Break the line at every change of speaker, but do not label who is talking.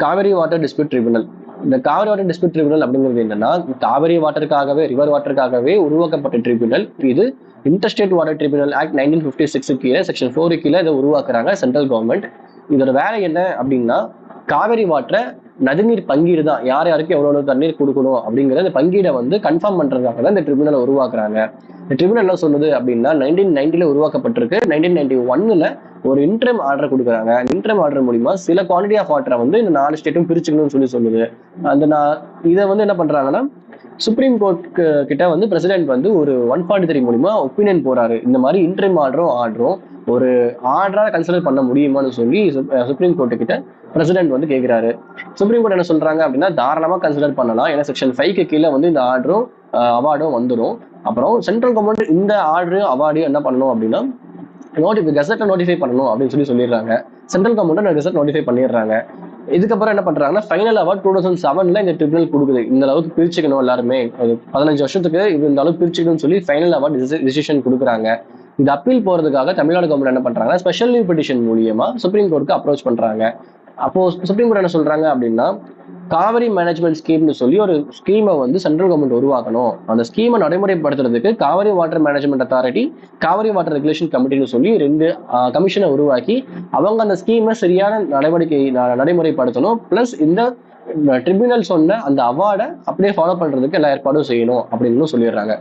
Kaveri water dispute tribunal. இந்த Kaveri water dispute tribunal அப்படிங்கிறது என்னன்னா, காவிரி வாட்டருக்காகவே, ரிவர் வாட்டருக்காகவே உருவாக்கப்பட்ட ட்ரிபியூனல் இது. இன்டர்ஸ்டேட் வாட்டர் ட்ரிபியூனல் ஆக்ட் 1956 கீழே செக்ஷன் 4 கீழே இதை உருவாக்குறாங்க சென்ட்ரல் கவர்மெண்ட். இதோட வேலை என்ன அப்படின்னா, காவிரி வாட்டரை நதிநீர் பங்கீடு தான், யார் யாருக்கு எவ்வளவு தண்ணீர் கொடுக்கணும் அப்படிங்கிற இந்த பங்கீடை வந்து கன்ஃபார்ம் பண்றதுக்காக தான் இந்த ட்ரிபியூனலை உருவாக்குறாங்க. இந்த ட்ரிபியூனல் என்ன சொல்லுது அப்படின்னா, 1990 உருவாக்கப்பட்டிருக்கு. 1991 ஒரு இன்ட்ரம் ஆர்டர் கொடுக்குறாங்க. இன்ட்ரம் ஆர்டர் மூலியமா சில குவான்டிட்டி ஆஃப் வாட்டரை வந்து இந்த 4 ஸ்டேட்டும் பிரிச்சுக்கணும்னு சொல்லுது. இதை வந்து என்ன பண்றாங்கன்னா, சுப்ரீம் கோர்ட் கிட்ட வந்து பிரசிடென்ட் வந்து ஒரு 143 மூலியமா ஒப்பீனியன் போறாரு. இந்த மாதிரி இன்ட்ரம் ஆர்டரும் ஒரு ஆர்டரா கன்சிடர் பண்ண முடியுமான்னு சொல்லி சுப்ரீம் கோர்ட்டு கிட்ட பிரசிடென்ட் வந்து கேட்கிறாரு. சுப்ரீம் கோர்ட் என்ன சொல்றாங்க அப்படின்னா, தாராளமா கன்சிடர் பண்ணலாம். ஏன்னா செக்ஷன் 5 கீழே வந்து இந்த ஆர்டரும் அவார்டும் வந்துடும். அப்புறம் சென்ட்ரல் கவர்மெண்ட் இந்த ஆர்டரும் அவார்டையும் என்ன பண்ணணும் அப்படின்னா, கெசட்டை நோட்டிஃபை பண்ணணும் அப்படின்னு சொல்லிடுறாங்க. சென்ட்ரல் கவர்மெண்ட் கெசட் நோட்டிஃபை பண்ணிடுறாங்க. இதுக்கப்புறம் என்ன பண்றாங்கன்னா, ஃபைனல் அவார்ட் 2007 இந்த ட்ரிபியூனல் கொடுக்குது. இந்த அளவுக்கு பிரிச்சுக்கணும், எல்லாருமே 15 வருஷத்துக்கு இது இந்த அளவுக்கு பிரிச்சுக்கணும்னு சொல்லி ஃபைனல் அவார்ட் டிசிஷன் கொடுக்குறாங்க. இது அப்பீல் போறதுக்காக தமிழ்நாடு கவர்மெண்ட் என்ன பண்றாங்கன்னா, ஸ்பெஷல் லீவ் பெட்டிஷன் மூலியமா சுப்ரீம் கோர்ட்டுக்கு அப்ரோச் பண்றாங்க. அப்போ சுப்ரீம் கோர்ட் என்ன சொல்றாங்க அப்படின்னா, காவிரி மேனேஜ்மெண்ட் ஸ்கீம்னு சொல்லி ஒரு ஸ்கீமை வந்து சென்ட்ரல் கவர்மெண்ட் உருவாக்கணும். அந்த ஸ்கீமை நடைமுறைப்படுத்துறதுக்கு Kaveri water management authority, Kaveri water regulation கமிட்டின்னு சொல்லி 2 கமிஷனை உருவாக்கி அவங்க அந்த ஸ்கீமை சரியான நடைமுறைப்படுத்தணும். பிளஸ் இந்த ட்ரிபியூனல் சொன்ன அந்த அவார்டை அப்படியே ஃபாலோ பண்றதுக்கு எல்லா ஏற்பாடும் செய்யணும் அப்படின்னு சொல்லிடுறாங்க.